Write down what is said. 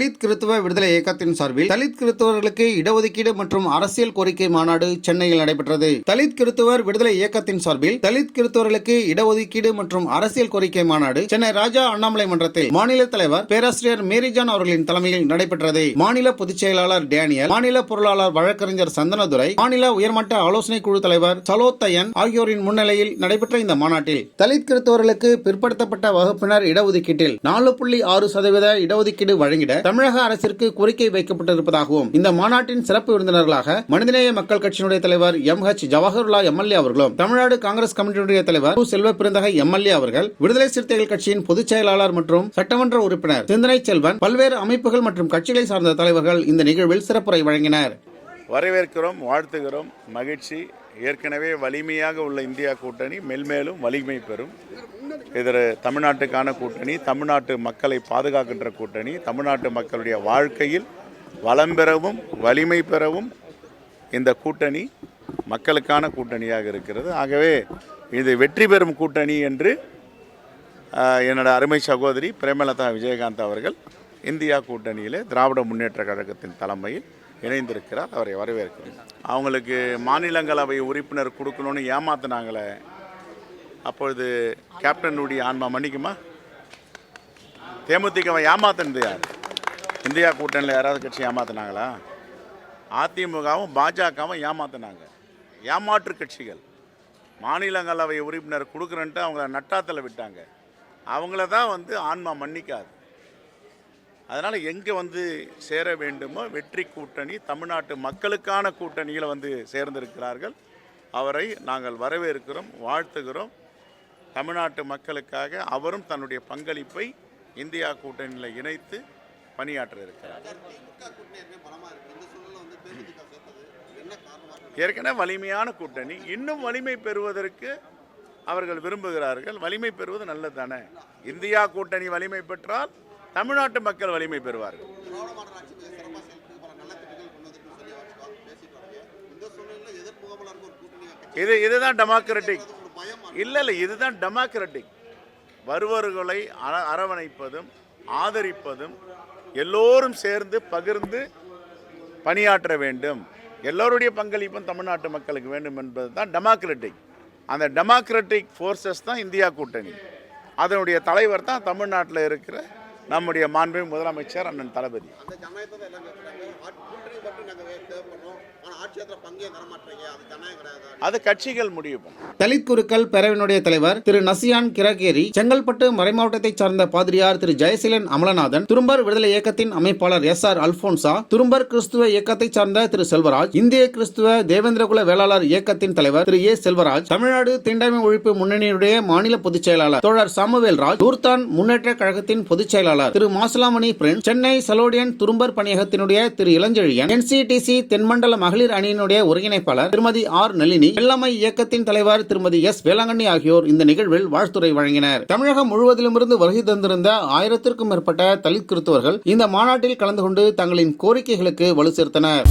தலித் கிறிஸ்துவ விடுதலை இயக்கத்தின் சார்பில் தலித் கிறிஸ்தவர்களுக்கு இடஒதுக்கீடு மற்றும் அரசியல் கோரிக்கை மாநாடு சென்னையில் நடைபெற்றது. தலித் கிறிஸ்தவர் விடுதலை இயக்கத்தின் சார்பில் தலித் கிறிஸ்தவர்களுக்கு இடஒதுக்கீடு மற்றும் அரசியல் கோரிக்கை மாநாடு சென்னை ராஜா அண்ணாமலை மன்றத்தில் மாநில தலைவர் பேராசிரியர் மேரிஜான் அவர்களின் தலைமையில் நடைபெற்றது. மாநில பொதுச் செயலாளர் டேனியல், மாநில பொருளாளர் வழக்கறிஞர் சந்தனதுரை, மாநில உயர்மட்ட ஆலோசனை குழு தலைவர் சலோத்தையன் ஆகியோரின் முன்னிலையில் நடைபெற்ற இந்த மாநாட்டில் தலித் கிறிஸ்தவர்களுக்கு பிற்படுத்தப்பட்ட வகுப்பினர் இடஒதுக்கீட்டில் 4.6% இடஒதுக்கீடு வழங்கிட தமிழக அரசிற்கு கோரிக்கை வைக்கப்பட்டிருப்பதாகவும் இந்த மாநாட்டின் சிறப்பு விருந்தினர்களாக மனிதநேய மக்கள் கட்சியினுடைய தலைவர் MH ஜவஹர்லா MLA அவர்களும், தமிழ்நாடு காங்கிரஸ் கமிட்டியினுடைய தலைவர் செல்வ பெருந்தகை MLA அவர்கள், விடுதலை சிறுத்தைகள் கட்சியின் பொதுச் செயலாளர் மற்றும் சட்டமன்ற உறுப்பினர் சிந்தனை செல்வன், பல்வேறு அமைப்புகள் மற்றும் கட்சிகளை சார்ந்த தலைவர்கள் இந்த நிகழ்வில் சிறப்புரை வழங்கினர். வரவேற்கிறோம், வாழ்த்துகிறோம், மகிழ்ச்சி. ஏற்கனவே வலிமையாக உள்ள இந்தியா கூட்டணி மெல்மேலும் வலிமை பெறும். இதில் தமிழ்நாட்டுக்கான கூட்டணி, தமிழ்நாட்டு மக்களை பாதுகாக்கின்ற கூட்டணி, தமிழ்நாட்டு மக்களுடைய வாழ்க்கையில் வளம் பெறவும் வலிமை பெறவும் இந்த கூட்டணி மக்களுக்கான கூட்டணியாக இருக்கிறது. ஆகவே இது வெற்றி பெறும் கூட்டணி என்று என்னோட அருமை சகோதரி பிரேமலதா விஜயகாந்த் அவர்கள் இந்தியா கூட்டணியில் திராவிட முன்னேற்ற கழகத்தின் தலைமையில் இணைந்திருக்கிறார். அவரை வரவேற்கிறேன். அவங்களுக்கு மாநிலங்களவை உறுப்பினர் கொடுக்கணும்னு ஏமாத்தினாங்களே, அப்பொழுது கேப்டனுடைய ஆன்மா மன்னிக்குமா? தேமுதிகவை ஏமாத்தினது யார்? இந்தியா கூட்டணியில் யாராவது கட்சி ஏமாத்தினாங்களா? அதிமுகவும் பாஜகவும் ஏமாத்தினாங்க. ஏமாற்று கட்சிகள் மாநிலங்களவை உறுப்பினர் கொடுக்குறன்ட்டு அவங்கள நட்டாத்தில் விட்டாங்க. அவங்கள தான் ஆன்மா மன்னிக்காது. அதனால் எங்கே சேர வேண்டுமோ வெற்றி கூட்டணி, தமிழ்நாட்டு மக்களுக்கான கூட்டணியில் சேர்ந்திருக்கிறார்கள். அவரை நாங்கள் வரவேற்கிறோம், வாழ்த்துகிறோம். தமிழ்நாட்டு மக்களுக்காக அவரும் தன்னுடைய பங்களிப்பை இந்தியா கூட்டணியில் இணைத்து பணியாற்ற இருக்கிறார். ஏற்கனவே வலிமையான கூட்டணி, இன்னும் வலிமை பெறுவதற்கு அவர்கள் விரும்புகிறார்கள். வலிமை பெறுவது நல்லது தானே. இந்தியா கூட்டணி வலிமை பெற்றால் தமிழ்நாட்டு மக்கள் வலிமை பெறுவார்கள். இதுதான் டெமோக்ராட்டிக். இல்லை, இதுதான் டெமோக்ராட்டிக். வருவர்களை அரவணைப்பதும் ஆதரிப்பதும், எல்லோரும் சேர்ந்து பகிர்ந்து பணியாற்ற வேண்டும், எல்லோருடைய பங்களிப்பும் தமிழ்நாட்டு மக்களுக்கு வேண்டும் என்பது தான் டெமோக்ராட்டிக். அந்த டெமோக்ராட்டிக் ஃபோர்ஸஸ் தான் இந்தியா கூட்டணி. அதனுடைய தலைவர் தான் தமிழ்நாட்டில் இருக்கிற நம்முடைய மாண்புமிகு முதலமைச்சர் அண்ணன் தளபதி. அது கட்சிகள் முடிவு. தலித் குருக்கள் பேரவையினுடைய தலைவர் திரு நசியான் கிரகேரி, செங்கல்பட்டு மறைமாவட்டத்தைச் சார்ந்த பாதிரியார் திரு ஜெயசீலன் அமலநாதன், துரும்பர் விடுதலை இயக்கத்தின் அமைப்பாளர் SR அல்போன்சா, துரும்பர் கிறிஸ்துவ இயக்கத்தைச் சார்ந்த திரு செல்வராஜ், இந்திய கிறிஸ்துவ தேவேந்திரகுல வேளாளர் இயக்கத்தின் தலைவர் திரு A செல்வராஜ், தமிழ்நாடு தீண்டாமை ஒழிப்பு முன்னணியுடைய மாநில பொதுச் செயலாளர் தோழர் சாமுவேல் ராஜ், தூர்தான் முன்னேற்ற கழகத்தின் பொதுச் செயலாளர் திரு மாசலாமணி பிரின்ஸ், சென்னை சலோடியன் துரும்பர் பணியகத்தினுடைய திரு இளஞ்செழியன், NCTC தென்மண்டல மகளிர் அணியினுடைய ஒருங்கிணைப்பாளர் திருமதி R நளினி, வெள்ளமை இயக்கத்தின் தலைவர் திருமதி S வேளாங்கண்ணி ஆகியோர் இந்த நிகழ்வில் வாழ்த்துரை வழங்கினர். தமிழகம் முழுவதிலுமிருந்து வருகை தந்திருந்த 1000க்கும் மேற்பட்ட தலித் கிறிஸ்தவர்கள் இந்த மாநாட்டில் கலந்து கொண்டு தங்களின் கோரிக்கைகளுக்கு வலு சேர்த்தனர்.